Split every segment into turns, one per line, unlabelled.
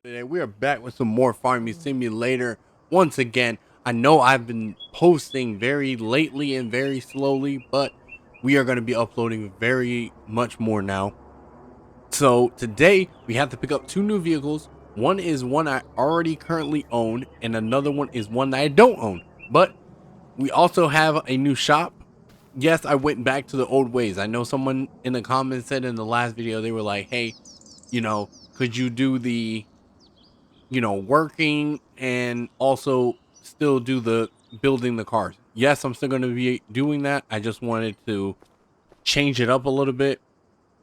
Today we are back with some more Farming Simulator. Once again, I know I've been posting very lately and very slowly, but we are going to be uploading very much more now. So today we have to pick up two new vehicles. One is one I already currently own, and another one is one that I don't own. But we also have a new shop. Yes, I went back to the old ways. I know someone in the comments said in the last video, they were like, hey, could you do the working and also still do the building the cars? Yes, I'm still going to be doing that. I just wanted to change it up a little bit.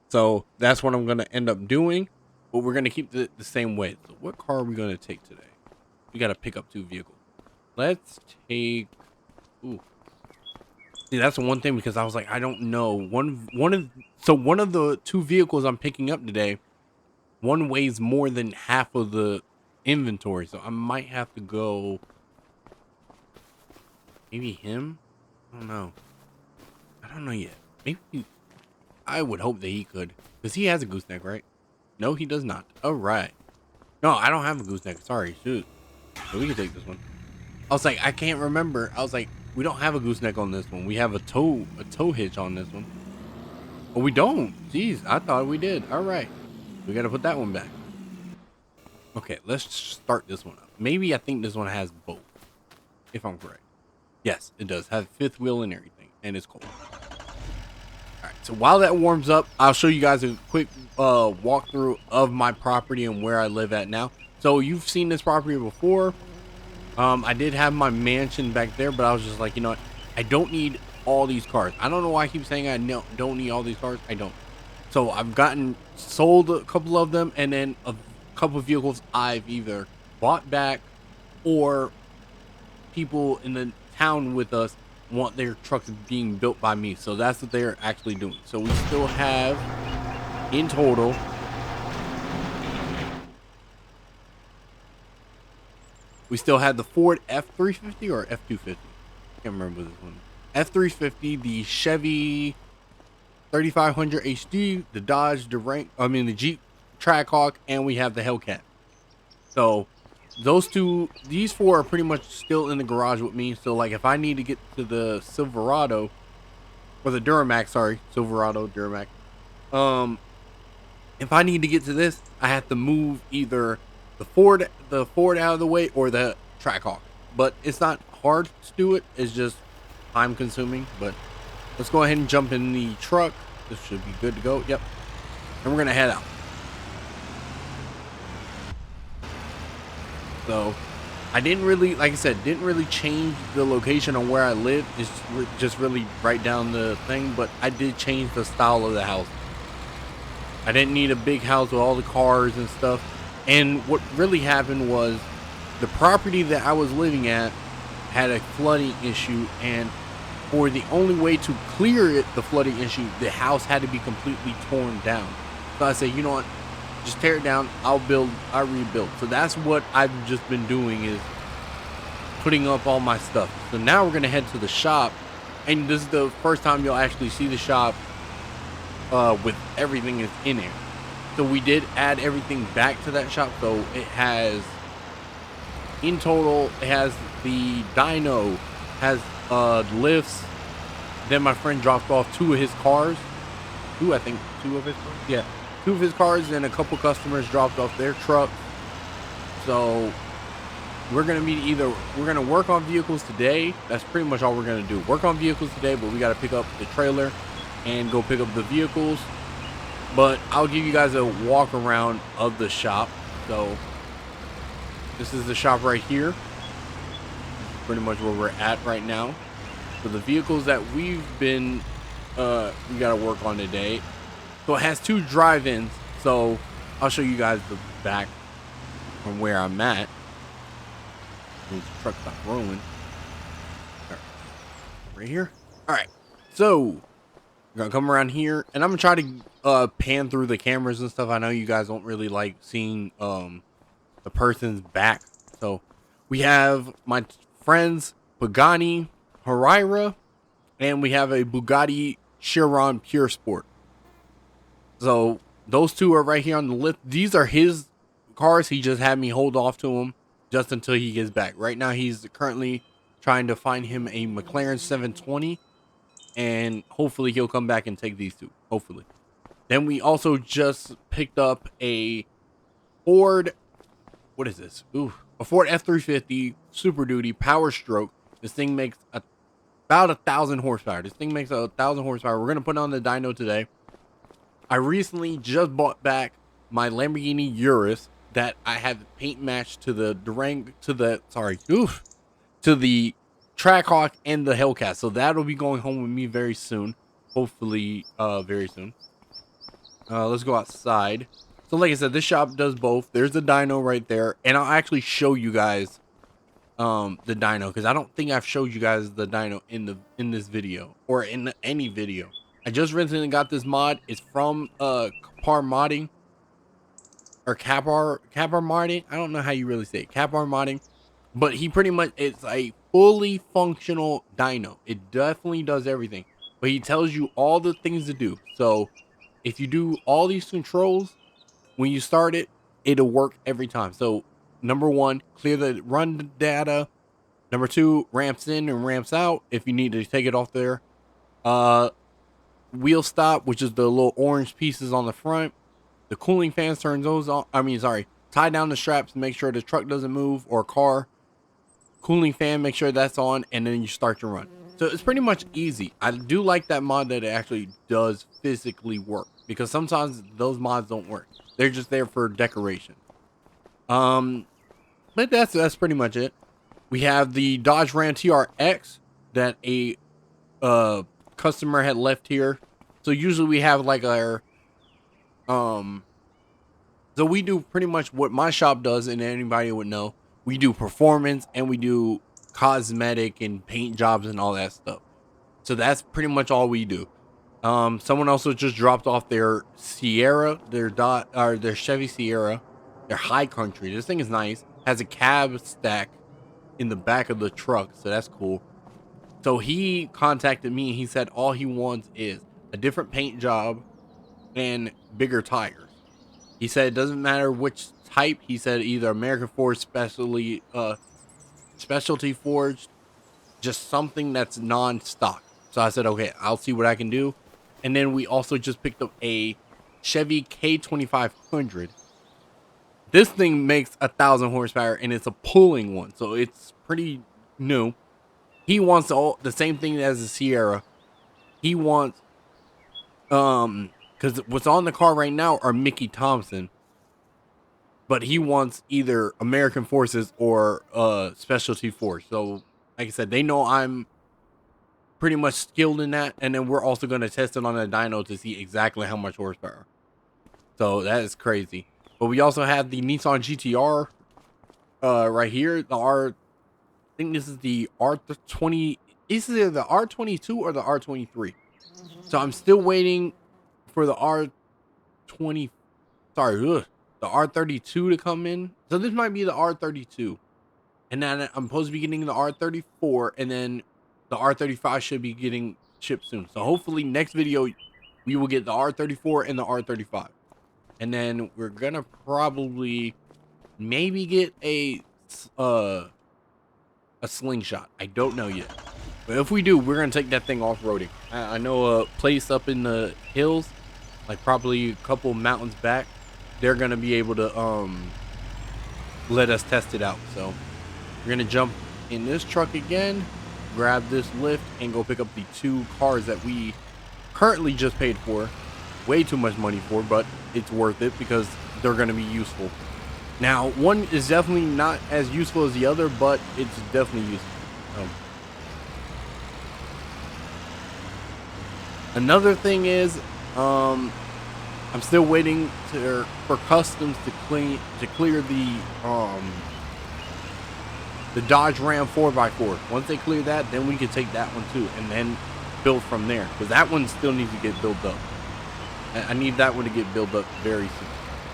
So that's what I'm going to end up doing. But we're going to keep the same way. So what car are we going to take today? We got to pick up two vehicles. Let's take... Ooh. See, that's the one thing, because I was like, I don't know. One of the two vehicles I'm picking up today, one weighs more than half of the inventory, so I might have to go maybe him. I don't know yet. Maybe I would hope that he could, because he has a gooseneck, right? No, he does not. All right. No, I don't have a gooseneck. Sorry. Shoot. So we can take this one. I was like, I can't remember. I was like, we don't have a gooseneck on this one. We have a tow hitch on this one. Oh, we don't. Jeez, I thought we did. All right. We got to put that one back. Okay, let's start this one up. Maybe I think this one has both, if I'm correct. Yes, it does have fifth wheel and everything, and it's cold. All right, so while that warms up, I'll show you guys a quick walkthrough of my property and where I live at now. So you've seen this property before. I did have my mansion back there, but I was just like, you know what? I don't need all these cars. I don't know why I keep saying I don't need all these cars. I don't. So I've sold a couple of them, and then a couple of vehicles I've either bought back, or people in the town with us want their trucks being built by me. So that's what they're actually doing. So we still have, in total, we still have the Ford F350 or F250. I can't remember this one. F350, the Chevy 3500 HD, the Dodge the Jeep Trackhawk, and we have the Hellcat. So these four are pretty much still in the garage with me. So like if I need to get to the Silverado or the Duramax, sorry, Silverado, Duramax. If I need to get to this, I have to move either the Ford out of the way or the Trackhawk. But it's not hard to do it. It's just time consuming. But let's go ahead and jump in the truck. This should be good to go. Yep. And we're gonna head out. So I didn't really, like I said, change the location on where I live. It's just really right down the thing, but I did change the style of the house. I didn't need a big house with all the cars and stuff. And what really happened was the property that I was living at had a flooding issue, and for the only way to clear the flooding issue, the house had to be completely torn down. So I said, you know what? Just tear it down. I'll rebuild. So that's what I've just been doing, is putting up all my stuff. So now we're gonna head to the shop, and this is the first time you'll actually see the shop with everything that's in there. So we did add everything back to that shop. So it has, in total, it has the DYNO, has lifts. Then my friend dropped off two of his cars. Two of his cars? Yeah. Two of his cars, and a couple customers dropped off their trucks. So we're gonna work on vehicles today. That's pretty much all we're gonna do. Work on vehicles today, but we gotta pick up the trailer and go pick up the vehicles. But I'll give you guys a walk around of the shop. So this is the shop right here. Pretty much where we're at right now. So the vehicles that we gotta work on today. So it has two drive-ins. So I'll show you guys the back from where I'm at. The truck stopped rolling. Right here. All right. So we're gonna come around here, and I'm gonna try to pan through the cameras and stuff. I know you guys don't really like seeing the person's back. So we have my friends Pagani Harira, and we have a Bugatti Chiron Pure Sport. So those two are right here on the lift. These are his cars. He just had me hold off to him just until he gets back. Right now, he's currently trying to find him a McLaren 720, and hopefully he'll come back and take these two. Hopefully. Then we also just picked up a Ford. What is this? Ooh, a Ford F350 Super Duty Power Stroke. This thing makes about 1,000 horsepower. This thing makes 1,000 horsepower. We're gonna put on the dyno today. I recently just bought back my Lamborghini Urus that I had paint matched to the to the Trackhawk and the Hellcat. So that'll be going home with me very soon. Hopefully, very soon. Let's go outside. So like I said, this shop does both. There's the dyno right there, and I'll actually show you guys the dyno, because I don't think I've showed you guys the dyno in this video or in any video. I just recently got this mod. It's from Capar Modding or Capar Modding. I don't know how you really say it. Capar Modding, but he pretty much, it's a fully functional dyno. It definitely does everything, but he tells you all the things to do. So if you do all these controls when you start it, it'll work every time. So number one, clear the run data. Number two, ramps in and ramps out if you need to take it off there. Wheel stop, which is the little orange pieces on the front. The cooling fans, turns those on. Tie down the straps to make sure the truck doesn't move, or car. Cooling fan, make sure that's on, and then you start your run. So it's pretty much easy. I do like that mod that it actually does physically work, because sometimes those mods don't work. They're just there for decoration. But that's pretty much it. We have the Dodge Ram TRX that a customer had left here. So usually we have like our so we do pretty much what my shop does, and anybody would know. We do performance and we do cosmetic and paint jobs and all that stuff. So that's pretty much all we do. Someone also just dropped off their Sierra, their Chevy Sierra, their High Country. This thing is nice. Has a cab stack in the back of the truck, so that's cool. So he contacted me and he said all he wants is a different paint job and bigger tires. He said it doesn't matter which type. He said either American Forged, specialty forged, just something that's non-stock. So I said, okay, I'll see what I can do. And then we also just picked up a Chevy K2500. This thing makes 1,000 horsepower, and it's a pulling one, so it's pretty new. He wants the same thing as the Sierra. He wants, because what's on the car right now are Mickey Thompson, but he wants either American Forces or Specialty Force. So, like I said, they know I'm pretty much skilled in that, and then we're also going to test it on a dyno to see exactly how much horsepower. So that is crazy. But we also have the Nissan GTR right here. I think this is the R20. Is it the R22 or the R23? So I'm still waiting for the the R32 to come in. So this might be the R32, and then I'm supposed to be getting the R34, and then the R35 should be getting shipped soon. So hopefully next video we will get the R34 and the R35, and then we're gonna probably maybe get a slingshot. I don't know yet, but if we do, we're gonna take that thing off-roading. I know a place up in the hills, like probably a couple mountains back. They're gonna be able to let us test it out. So we're gonna jump in this truck again, grab this lift, and go pick up the two cars that we currently just paid for. Way too much money for, but it's worth it because they're gonna be useful. Now, one is definitely not as useful as the other, but it's definitely useful. Another thing is, I'm still waiting for customs to clear the Dodge Ram 4x4. Once they clear that, then we can take that one too, and then build from there. Because that one still needs to get built up. I need that one to get built up very soon.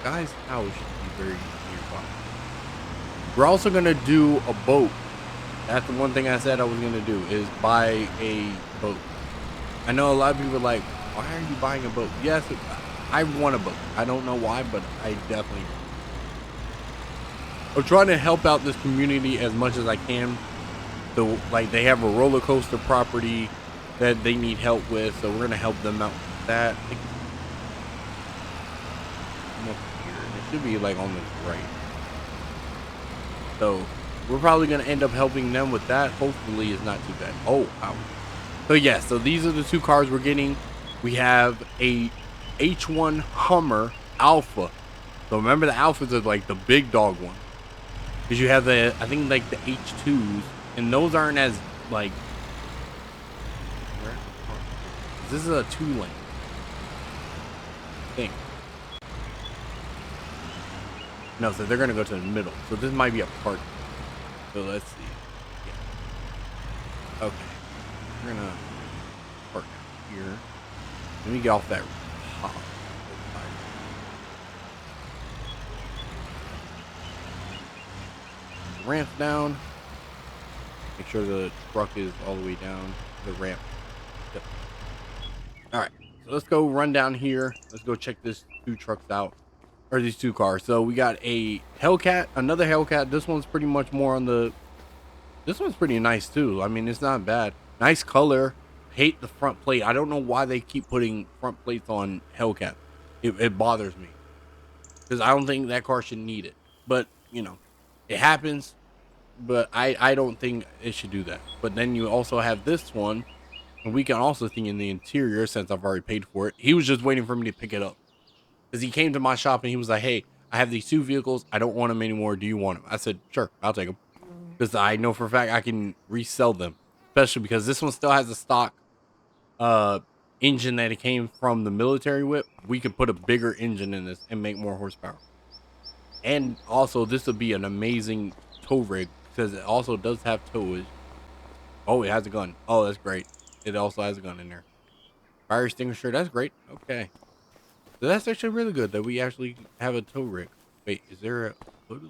Guys, house should be very nearby. We're also gonna do a boat. That's the one thing I said I was gonna do, is buy a boat. I know a lot of people are like, why are you buying a boat? Yes, I want a boat. I don't know why, but I definitely do. I'm trying to help out this community as much as I can. So like they have a roller coaster property that they need help with, so we're gonna help them out with that. It should be like on the right. So we're probably gonna end up helping them with that. Hopefully it's not too bad. Oh, wow. So yeah, so these are the two cars we're getting. We have a H1 Hummer Alpha. So remember the Alphas are like the big dog one. Because you have the, I think like the H2s, and those aren't as like, this is a 2-lane thing. No, so they're gonna go to the middle. So this might be a park. So let's see. Yeah. Okay. We're gonna park here. Let me get off that hop. Ramp down. Make sure the truck is all the way down the ramp. Yep. All right, so let's go run down here. Let's go check this 2 trucks out, or these 2 cars. So we got a Hellcat, another Hellcat. This one's pretty much more on the. This one's pretty nice too. I mean, it's not bad. Nice color. Hate the front plate. I don't know why they keep putting front plates on Hellcat. It bothers me because I don't think that car should need it. But you know, it happens. But I don't think it should do that. But then you also have this one, and we can also think in the interior since I've already paid for it. He was just waiting for me to pick it up because he came to my shop and he was like, "Hey, I have these 2 vehicles. I don't want them anymore. Do you want them?" I said, "Sure, I'll take them," because I know for a fact I can resell them, especially because this one still has a stock engine that it came from the military whip. We could put a bigger engine in this and make more horsepower. And also this would be an amazing tow rig because it also does have towage. Oh, it has a gun. Oh, that's great. It also has a gun in there. Fire extinguisher. That's great. Okay, so that's actually really good that we actually have a tow rig. Wait, is there a hood?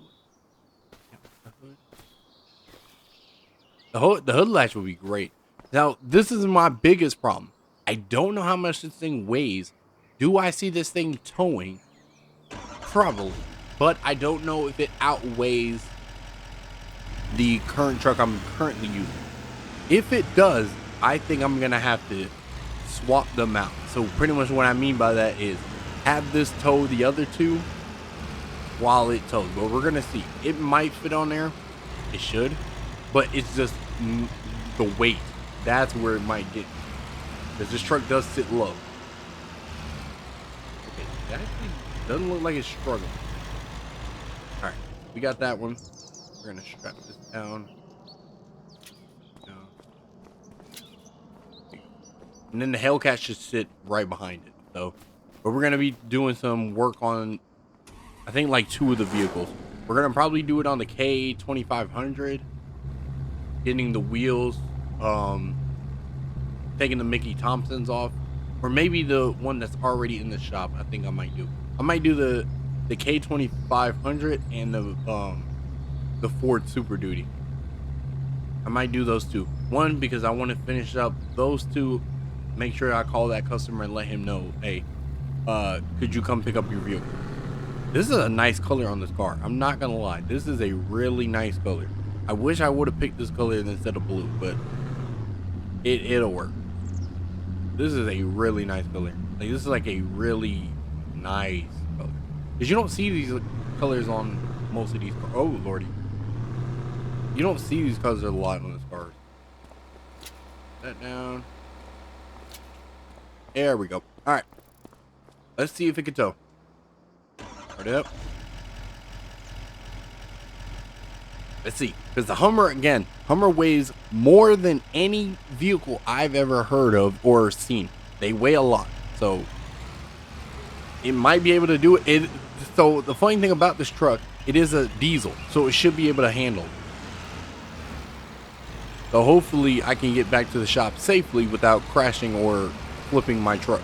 The hood latch would be great. Now, this is my biggest problem. I don't know how much this thing weighs. Do I see this thing towing? Probably. But I don't know if it outweighs the current truck I'm currently using. If it does, I think I'm going to have to swap them out. So pretty much what I mean by that is have this tow the other 2 while it tows. But we're going to see. It might fit on there. It should. But it's just the weight. That's where it might get. Because this truck does sit low. Okay, that actually doesn't look like it's struggling. Alright, we got that one. We're going to strap this down. And then the Hellcat should sit right behind it. So, but we're going to be doing some work on, I think, like 2 of the vehicles. We're going to probably do it on the K2500. Getting the wheels, taking the Mickey Thompsons off, or maybe the one that's already in the shop. I think I might do the K2500 and the Ford Super Duty. I might do those 2. One, because I want to finish up those 2. Make sure I call that customer and let him know, hey, could you come pick up your vehicle? This is a nice color on this car. I'm not gonna lie, this is a really nice color. I wish I would have picked this color instead of blue, but it'll work. This is a really nice color. Like, this is like a really nice color. Because you don't see these colors on most of these cars. Oh, lordy. You don't see these colors a lot on this cars. That down. There we go. All right. Let's see if it can tow. Start it up. Let's see, because the Hummer, again, Hummer weighs more than any vehicle I've ever heard of or seen. They weigh a lot, so it might be able to do it. So the funny thing about this truck, it is a diesel, so it should be able to handle. So hopefully I can get back to the shop safely without crashing or flipping my truck.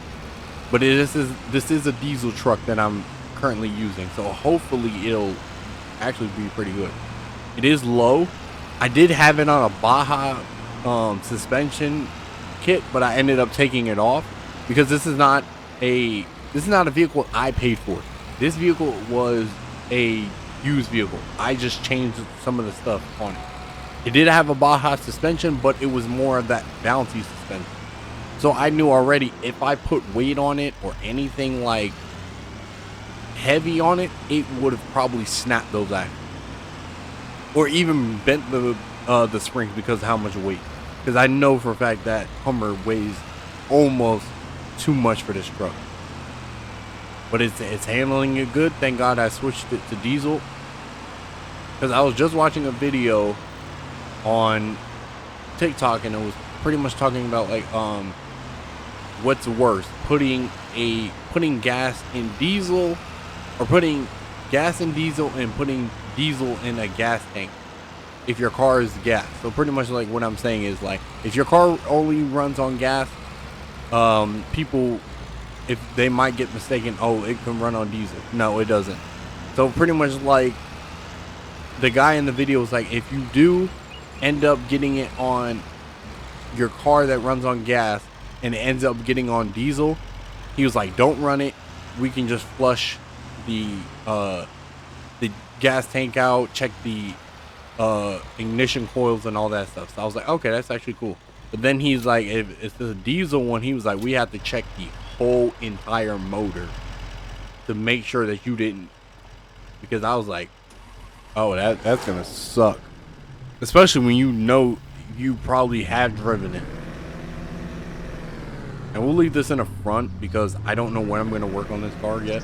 But this is a diesel truck that I'm currently using, so hopefully it'll actually be pretty good. It is low. I did have it on a Baja suspension kit, but I ended up taking it off because this is not a vehicle I paid for. This vehicle was a used vehicle. I just changed some of the stuff on it. It did have a Baja suspension, but it was more of that bouncy suspension. So I knew already if I put weight on it or anything like heavy on it, it would have probably snapped those axles, or even bent the springs because of how much weight. Because I know for a fact that Hummer weighs almost too much for this truck. But it's handling it good. Thank God I switched it to diesel. Because I was just watching a video on TikTok and it was pretty much talking about like what's worse, putting gas in diesel, or putting gas in diesel and putting diesel in a gas tank if your car is gas. So pretty much like what I'm saying is, like, if your car only runs on gas, people, if they might get mistaken, oh, it can run on diesel. No, it doesn't. So pretty much like the guy in the video was like, if you do end up getting it on your car that runs on gas and it ends up getting on diesel, he was like, don't run it. We can just flush the gas tank out, check the ignition coils and all that stuff. So I was like, okay, that's actually cool. But then he's like, if it's the diesel one, he was like, we have to check the whole entire motor to make sure that you didn't, because I was like, oh, that's gonna suck, especially when you know you probably have driven it. And we'll leave this in the front because I don't know when I'm gonna work on this car yet,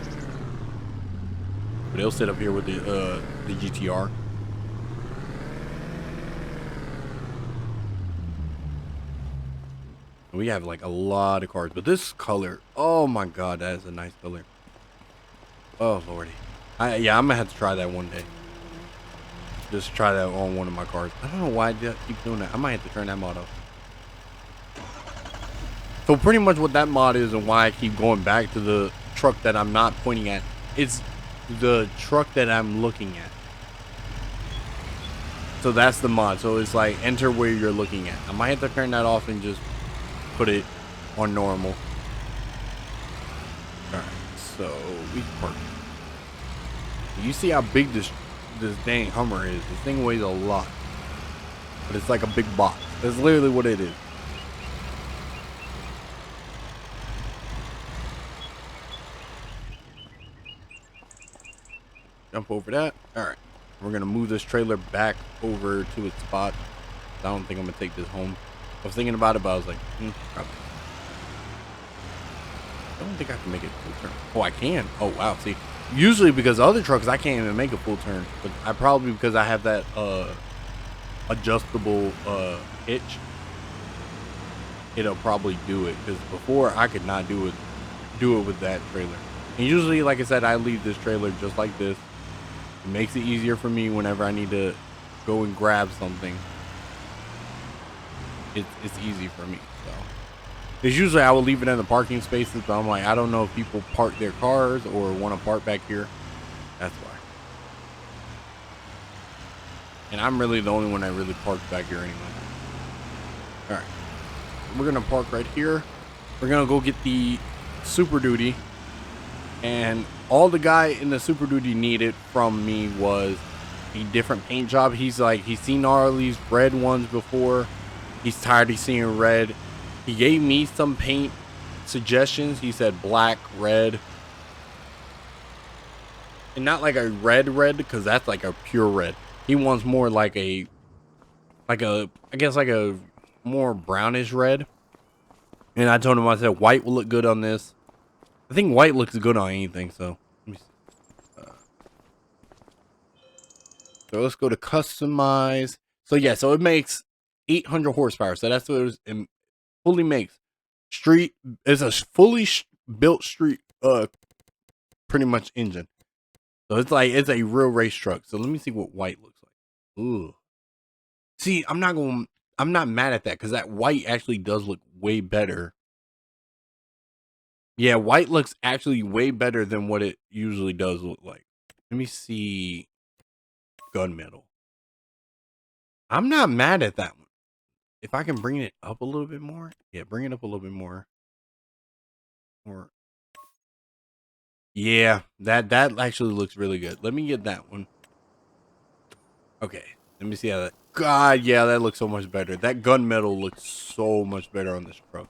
but it'll sit up here with the GTR. We have like a lot of cars, but this color, oh my god, that is a nice color. Oh lordy. Yeah, I'm gonna have to try that one day. Just try that on one of my cars. I don't know why I keep doing that. I might have to turn that mod off. So pretty much what that mod is, and why I keep going back to the truck that I'm not pointing at, it's the truck that I'm looking at. So that's the mod. So it's like, enter where you're looking at. I might have to turn that off and just put it on normal. Alright, so we park. You see how big this dang Hummer is. This thing weighs a lot, but it's like a big box. That's literally what it is. Jump over that. Alright, we're gonna move this trailer back over to its spot. I don't think I'm gonna take this home. I was thinking about it, but I was like, probably. I don't think I can make it full turn. Oh, I can. Oh, wow. See, usually because other trucks, I can't even make a full turn. But I probably, because I have that adjustable hitch, it'll probably do it. Because before, I could not do it with that trailer. And usually, like I said, I leave this trailer just like this. It makes it easier for me whenever I need to go and grab something. It's easy for me. So it's usually I will leave it in the parking spaces, but I'm like, I don't know if people park their cars or want to park back here. That's why. And I'm really the only one that really parks back here anyway. All right, we're gonna park right here. We're gonna go get the Super Duty, and all the guy in the Super Duty needed from me was a different paint job. He's like, he's seen all these red ones before. He's tired of seeing red. He gave me some paint suggestions. He said black, red, and not like a red because that's like a pure red. He wants more like a I guess like a more brownish red. And I told him, I said white will look good on this. I think white looks good on anything. So let me see. So let's go to customize. So yeah, so it makes 800 horsepower. So that's what it fully makes. Street is a fully built street pretty much engine. So it's like, it's a real race truck. So let me see what white looks like. Ooh. See, I'm not mad at that, because that white actually does look way better. Yeah, white looks actually way better than what it usually does look like. Let me see gunmetal. I'm not mad at that one. If I can bring it up a little bit more. Yeah, bring it up a little bit more. Or yeah, that actually looks really good. Let me get that one. Okay, let me see how that. God, yeah, that looks so much better. That gunmetal looks so much better on this truck.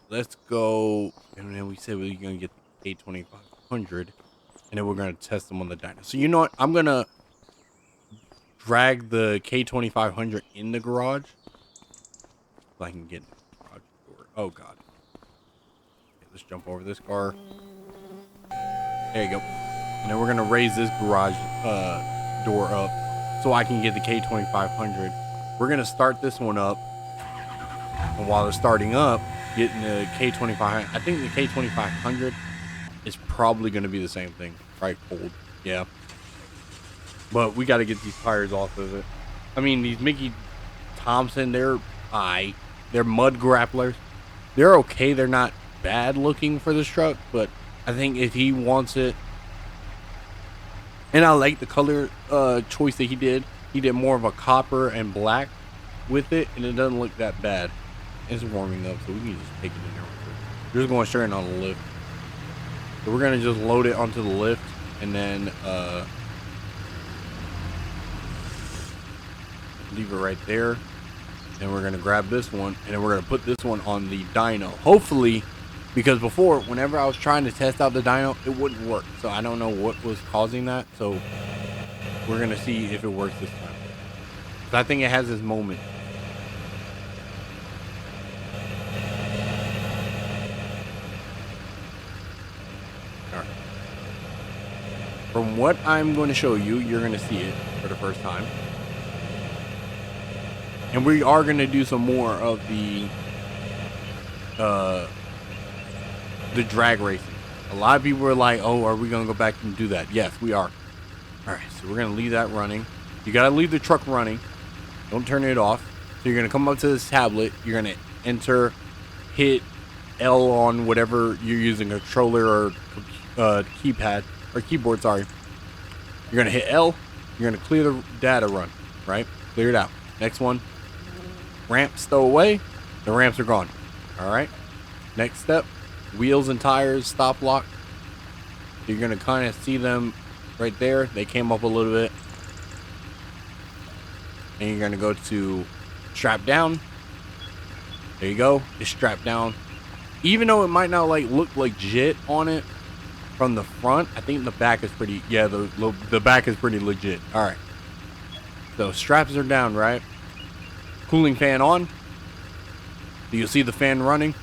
Let's go. And then we said we're gonna get the K2500, and then we're gonna test them on the dyno. So you know what? I'm gonna drag the K2500 in the garage so I can get in the garage door. Oh God. Okay, let's jump over this car. There you go. And then we're gonna raise this garage door up so I can get the K2500. We're gonna start this one up, and while it's starting up, getting the K2500. I think the K2500 is probably gonna be the same thing, right? Cold, yeah. But we got to get these tires off of it. I mean, these Mickey Thompson, they're they're mud grapplers. They're okay. They're not bad looking for this truck, but I think if he wants it, and I like the color choice that he did. He did more of a copper and black with it, and it doesn't look that bad. It's warming up, so we can just take it in there. We're just going straight on the lift. So we're gonna just load it onto the lift, and then leave it right there. And we're gonna grab this one, and then we're gonna put this one on the dyno. Hopefully, because before, whenever I was trying to test out the dyno, it wouldn't work. So I don't know what was causing that. So we're gonna see if it works this time. So I think it has this moment. All right. From what I'm going to show you, you're gonna see it for the first time. And we are going to do some more of the drag racing. A lot of people are like, oh, are we going to go back and do that? Yes, we are. All right, so we're going to leave that running. You got to leave the truck running. Don't turn it off. So you're going to come up to this tablet. You're going to hit L on whatever you're using, a controller or keypad or keyboard, sorry. You're going to hit L. You're going to clear the data run, right? Clear it out. Next one. Ramps stow away. The ramps are gone. All right. Next step, wheels and tires stop lock. You're going to kind of see them right there. They came up a little bit. And you're going to go to strap down. There you go. It's strapped down. Even though it might not like look legit on it from the front, I think the back is pretty, yeah, the back is pretty legit. All right. So straps are down, right? Cooling fan on. Do you see the fan running?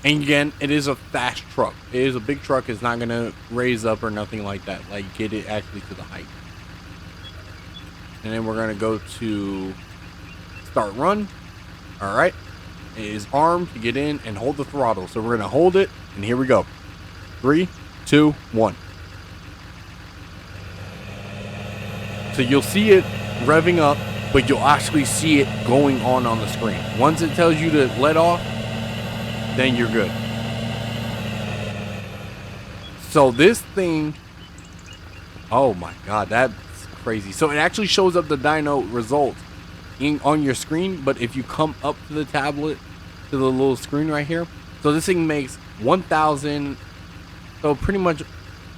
And again, it is a fast truck. It is a big truck. It's not going to raise up or nothing like that. Like, get it actually to the height. And then we're going to go to start run. All right. It is armed to get in and hold the throttle. So we're going to hold it. And here we go. 3, 2, 1. So you'll see it revving up, but you'll actually see it going on the screen. Once it tells you to let off, then you're good. So this thing, oh my God, that's crazy. So it actually shows up the dyno results on your screen, but if you come up to the tablet, to the little screen right here, so this thing makes 1,000, so pretty much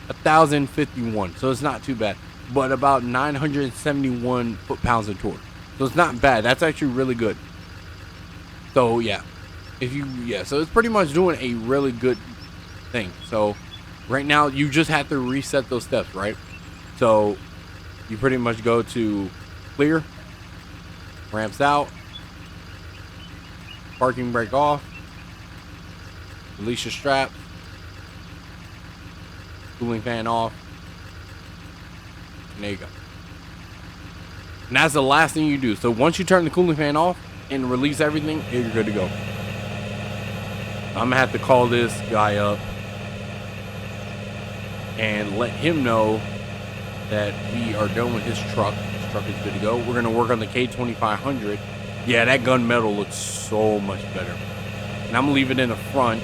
1,051. So it's not too bad. But about 971 foot-pounds of torque. So it's not bad. That's actually really good. So yeah, so it's pretty much doing a really good thing. So right now you just have to reset those steps, right? So you pretty much go to clear, ramps out, parking brake off, release your straps, cooling fan off. And there you go. And that's the last thing you do. So once you turn the cooling fan off and release everything, you're good to go. I'm gonna have to call this guy up and let him know that we are done with his truck. His truck is good to go. We're gonna work on the K2500. Yeah, that gunmetal looks so much better. And I'm gonna leave it in the front,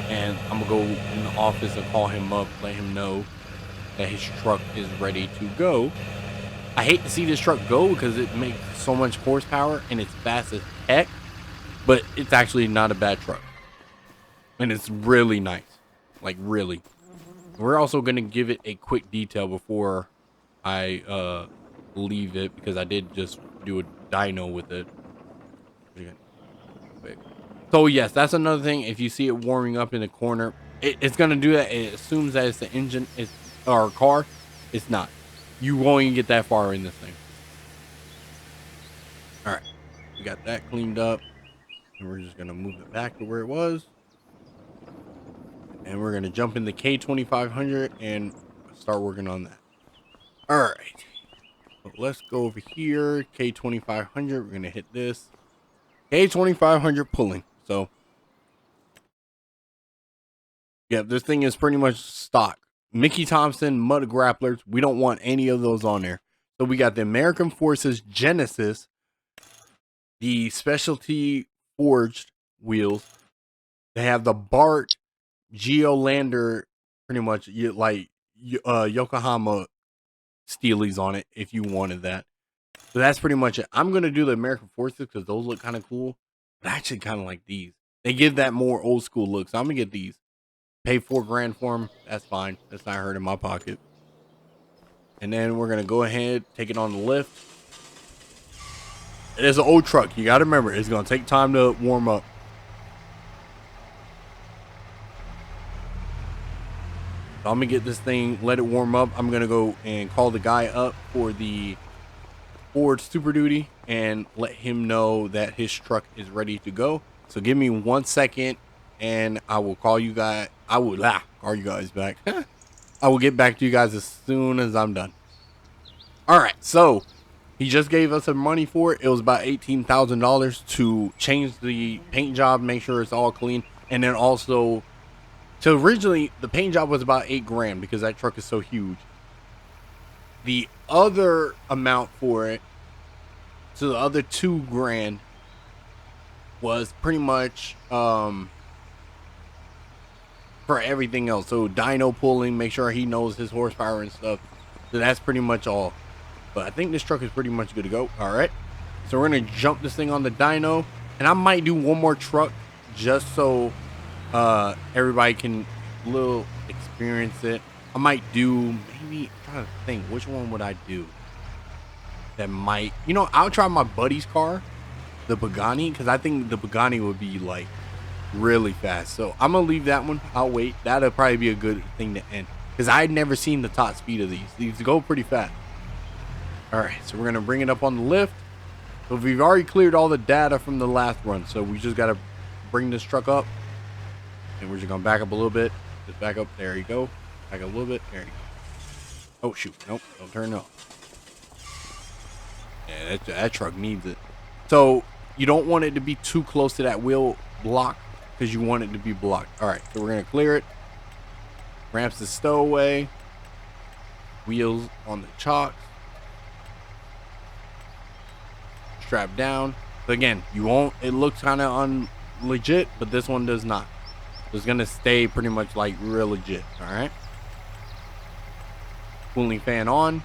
and I'm gonna go in the office and call him up, let him know that his truck is ready to go. I hate to see this truck go because it makes so much horsepower and it's fast as heck, but it's actually not a bad truck. And it's really nice. Like, really. We're also going to give it a quick detail before I leave it because I did just do a dyno with it. Quick. So yes, that's another thing. If you see it warming up in the corner, it's gonna do that. It assumes that it's the engine, it's our car. It's not. You won't even get that far in this thing. All right, we got that cleaned up, and we're just gonna move it back to where it was, and we're gonna jump in the K2500 and start working on that. All right, so let's go over here. K2500. We're gonna hit this K2500 pulling. So yeah, this thing is pretty much stock. Mickey Thompson, mud grapplers. We don't want any of those on there. So we got the American Forces Genesis, the specialty forged wheels. They have the Bart Geolander, pretty much like Yokohama Steelies on it if you wanted that. So that's pretty much it. I'm going to do the American Forces because those look kind of cool. But I actually kind of like these. They give that more old school look. So I'm going to get these. Pay $4,000 for them. That's fine. That's not hurting my pocket. And then we're going to go ahead, take it on the lift. It is an old truck. You got to remember, it's going to take time to warm up. So I'm going to get this thing, let it warm up. I'm going to go and call the guy up for the Ford Super Duty and let him know that his truck is ready to go. So give me 1 second and I will call you guys. I will call you guys back. I will get back to you guys as soon as I'm done. All right, so he just gave us some money for it. It was about $18,000 to change the paint job, make sure it's all clean, and then also, so originally the paint job was about $8,000 because that truck is so huge. The other amount for it, so the other $2,000 was pretty much for everything else. So dyno pulling, make sure he knows his horsepower and stuff. So that's pretty much all. But I think this truck is pretty much good to go. All right, so we're gonna jump this thing on the dyno, and I might do one more truck just so everybody can little experience it. I might do maybe, I'm trying to think which one would I do that might, you know, I'll try my buddy's car, the Pagani, because I think the Pagani would be like really fast. So I'm gonna leave that one. I'll wait. That'll probably be a good thing to end because I'd never seen the top speed of these go pretty fast. All right, so we're gonna bring it up on the lift. So we've already cleared all the data from the last run, so we just gotta bring this truck up, and we're just gonna back up a little bit. Just back up. There you go. Back up a little bit. There you go. Oh shoot! Nope. Don't turn it off. Yeah, that truck needs it. So you don't want it to be too close to that wheel block because you want it to be blocked. All right, so we're gonna clear it. Ramps the stowaway. Wheels on the chocks. Strap down. So again, you won't, it looks kind of legit, but this one does not. So it's gonna stay pretty much like real legit. All right, cooling fan on,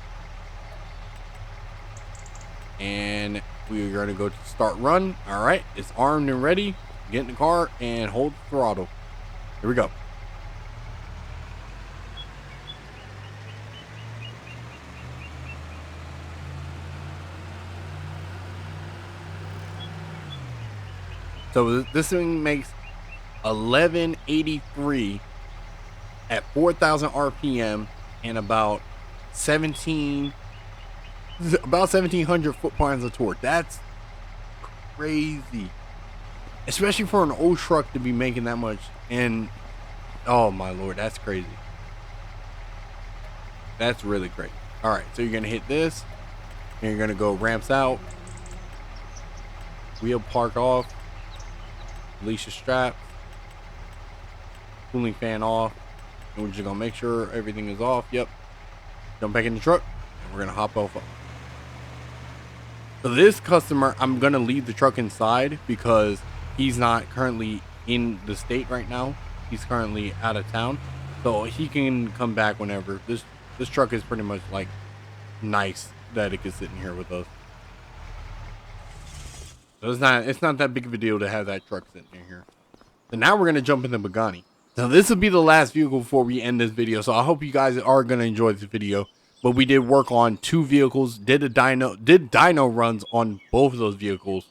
and we're gonna go to start run. All right, it's armed and ready. Get in the car and hold the throttle. Here we go. So this thing makes 1183 at 4,000 RPM and about 1,700 foot-pounds of torque. That's crazy, especially for an old truck to be making that much. And oh my lord, that's crazy. That's really crazy. All right, so you're gonna hit this, and you're gonna go ramps out, wheel park off. Release your strap, cooling fan off, and we're just gonna make sure everything is off. Yep. Jump back in the truck, and we're gonna hop off. So this customer, I'm gonna leave the truck inside because he's not currently in the state right now. He's currently out of town, so he can come back whenever. This truck is pretty much like nice that it can sit in here with us. So it's not that big of a deal to have that truck sitting in here. So now we're gonna jump in the Pagani. So this will be the last vehicle before we end this video. So I hope you guys are gonna enjoy this video. but we did work on 2 vehicles. Did dyno runs on both of those vehicles.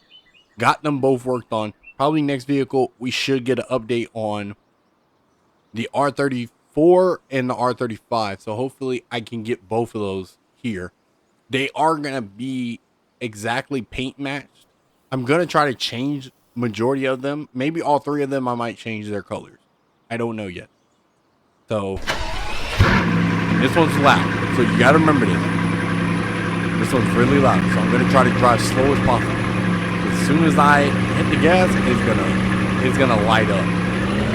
Got them both worked on. Probably next vehicle we should get an update on the R34 and the R35. So hopefully I can get both of those here. They are gonna be exactly paint matched. I'm gonna try to change majority of them. Maybe all 3 of them I might change their colors. I don't know yet. So this one's loud. So you gotta remember this. This one's really loud. So I'm gonna try to drive slow as possible. As soon as I hit the gas, it's gonna light up.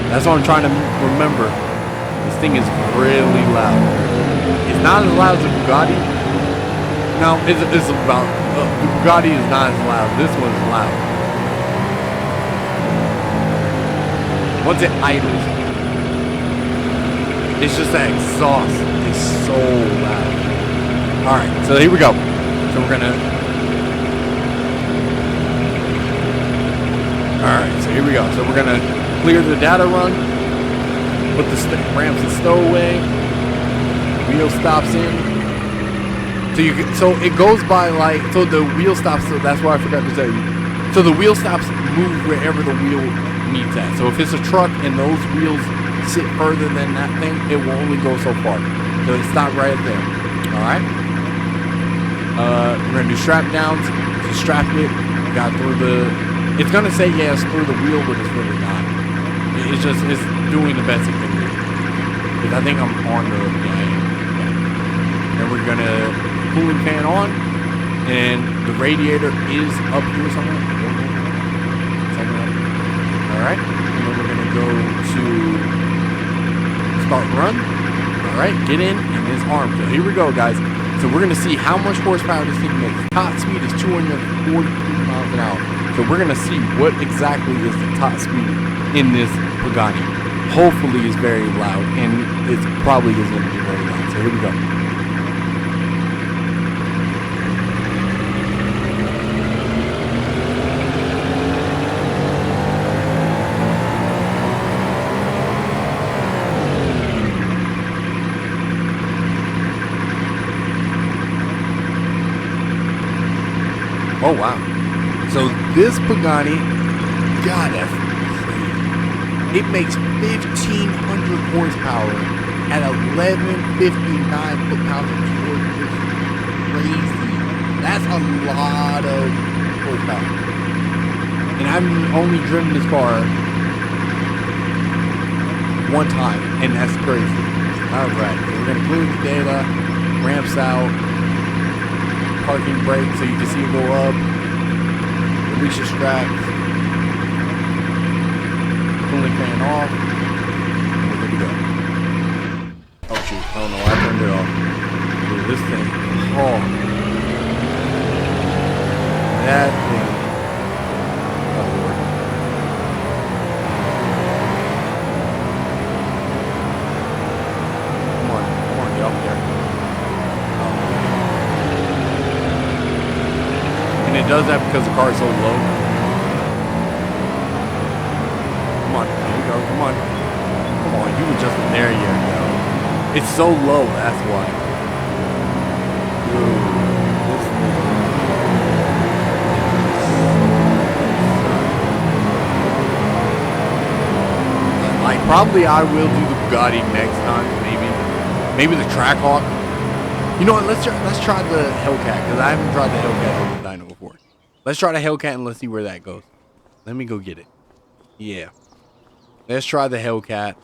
That's what I'm trying to remember. This thing is really loud. It's not as loud as a Bugatti. No, it's about the Bugatti is not as loud. This one's loud. Once it idles, it's just that exhaust is so loud. All right, so here we go. So we're gonna. Alright, so here we go. So we're going to clear the data run, put the ramps and stowaway, wheel stops in. So it goes by like, so the wheel stops, so that's why I forgot to tell you. So the wheel stops move wherever the wheel meets at. So if it's a truck and those wheels sit further than that thing, it will only go so far. So it stopped right there. Alright. We're going to do strap downs. So strap it, got through the... It's gonna say yes through the wheel, but it's really not. It's doing the best it can do. Because I think I'm on the Then we're gonna cooling fan on, and the radiator is up here somewhere. All right, and then we're gonna go to start run. All right, get in and it's armed. So here we go, guys. So we're gonna see how much horsepower this thing makes. Top speed is 243 miles an hour. So we're gonna see what exactly is the top speed in this Pagani. Hopefully it's very loud, and it probably is gonna be very loud. So here we go. Oh wow. So this Pagani, God, that's crazy. It makes 1,500 horsepower at 1159 foot-pounds of torque. It's crazy. That's a lot of horsepower. And I've only driven this car one time, and that's crazy. All right, so we're gonna clear the data, ramps out, parking brake so you can see it go up. Release your straps, cooling fan off, and we're good to go. Oh shoot, oh no, I turned it off. Dude, this thing, oh, that thing, oh Lord. Come on, get up there. And it does that because the car is so low. Come on, here we go, come on. Come on, you were just in there, you go. It's so low, that's why. Dude, this thing. Like, probably I will do the Bugatti next time, maybe. Maybe the Trackhawk. You know what, let's try the Hellcat, because I haven't tried the Hellcat over the dyno before. Let's try the Hellcat and let's see where that goes. Let me go get it. Yeah. Let's try the Hellcat.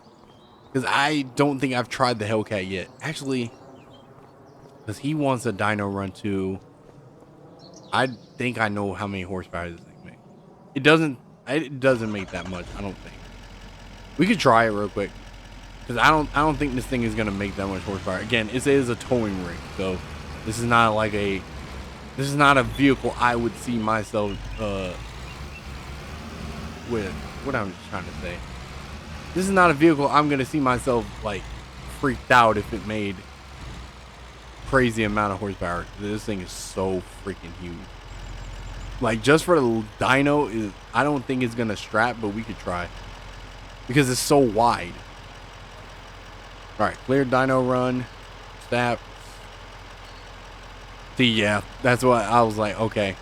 Because I don't think I've tried the Hellcat yet. Actually, because he wants a dyno run too. I think I know how many horsepower this thing makes. It doesn't make that much, I don't think. We could try it real quick. Because I don't think this thing is gonna make that much horsepower. Again, it is a towing rig, so this is not like a vehicle I would see myself with. What I'm trying to say. This is not a vehicle I'm gonna see myself like freaked out if it made crazy amount of horsepower. This thing is so freaking huge. Like just for the dyno, I don't think it's gonna strap, but we could try because it's so wide. All right, clear dyno run, snap, See, yeah, that's what I was like. Okay,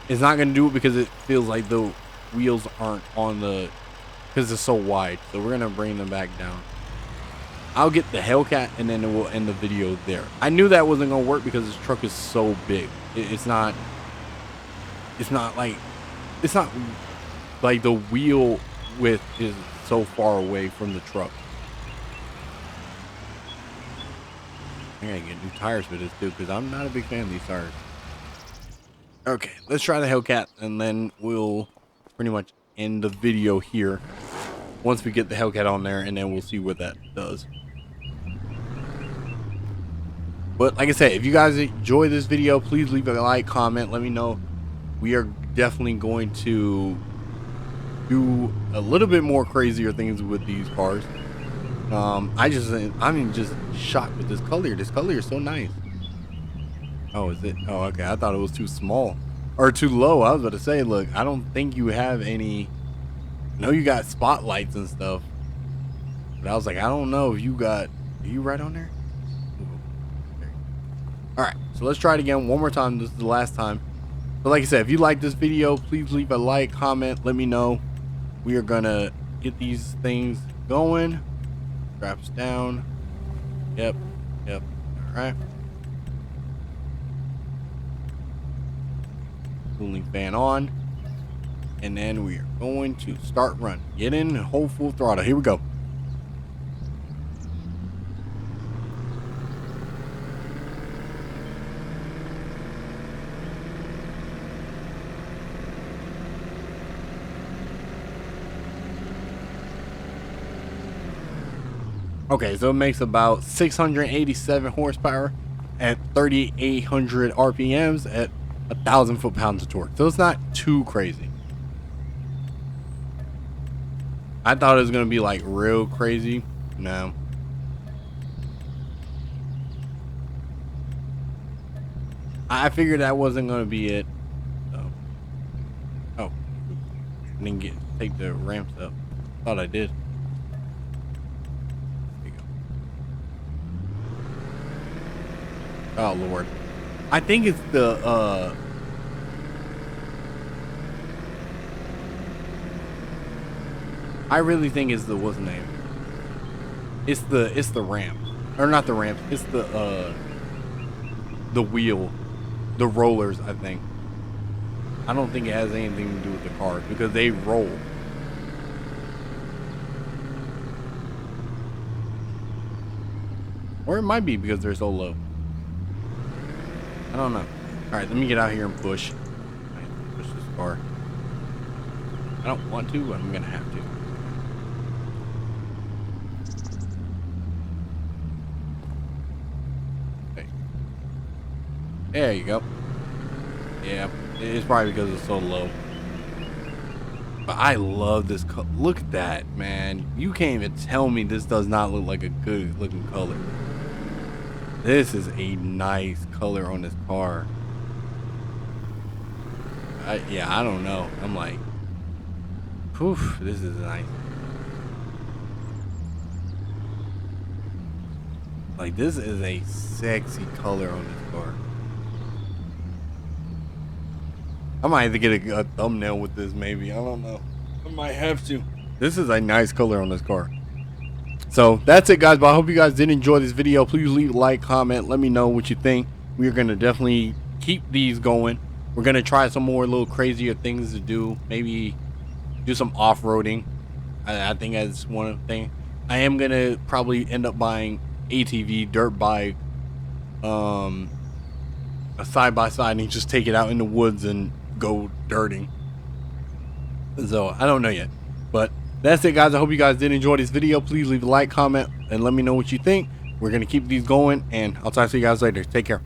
it's not gonna do it because it feels like the wheels aren't on the, because it's so wide. So we're gonna bring them back down. I'll get the Hellcat and then we'll end the video there. I knew that wasn't gonna work because this truck is so big. It's not like the wheel width is so far away from the truck. I gotta get new tires for this too, because I'm not a big fan of these tires. Okay, let's try the Hellcat and then we'll pretty much end the video here once we get the Hellcat on there, and then we'll see what that does. But like I said, if you guys enjoy this video, please leave a like, comment, let me know. We are definitely going to do a little bit more crazier things with these cars. I'm just shocked with this color. This color is so nice. Oh, is it? Oh, okay. I thought it was too small or too low. I was about to say, look, I don't think you have any. I know you got spotlights and stuff, but I was like, I don't know if you got. Are you right on there? All right, so let's try it again one more time. This is the last time. But like I said, if you like this video, please leave a like, comment, let me know. We are gonna get these things going. Straps down. Yep. All right. Cooling fan on. And then we are going to start run. Get in and hold full throttle. Here we go. Okay, so it makes about 687 horsepower at 3,800 RPMs at 1,000 foot-pounds of torque. So it's not too crazy. I thought it was going to be like real crazy. No. I figured that wasn't going to be it. So. Oh. I didn't take the ramps up. Thought I did. Oh Lord, I think it's the I really think it's the, what's the name? It's the ramp, or not the ramp. It's the wheel, the rollers. I think. I don't think it has anything to do with the car because they roll. Or it might be because they're so low. I don't know. Alright, let me get out here and push. Push this car. I don't want to, but I'm gonna have to. Okay. There you go. Yeah, it's probably because it's so low. But I love this color. Look at that, man. You can't even tell me this does not look like a good looking color. This is a nice color on this car. Yeah, I don't know. I'm like, poof, this is nice. Like, this is a sexy color on this car. I might have to get a thumbnail with this, maybe. I don't know. I might have to. This is a nice color on this car. So that's it, guys. But I hope you guys did enjoy this video. Please leave a like, comment, let me know what you think. We are going to definitely keep these going. We're going to try some more little crazier things to do. Maybe do some off-roading. I think that's one thing. I am going to probably end up buying ATV dirt bike, a side-by-side, and just take it out in the woods and go dirting. So I don't know yet, but that's it, guys. I hope you guys did enjoy this video. Please leave a like, comment, and let me know what you think. We're going to keep these going, and I'll talk to you guys later. Take care.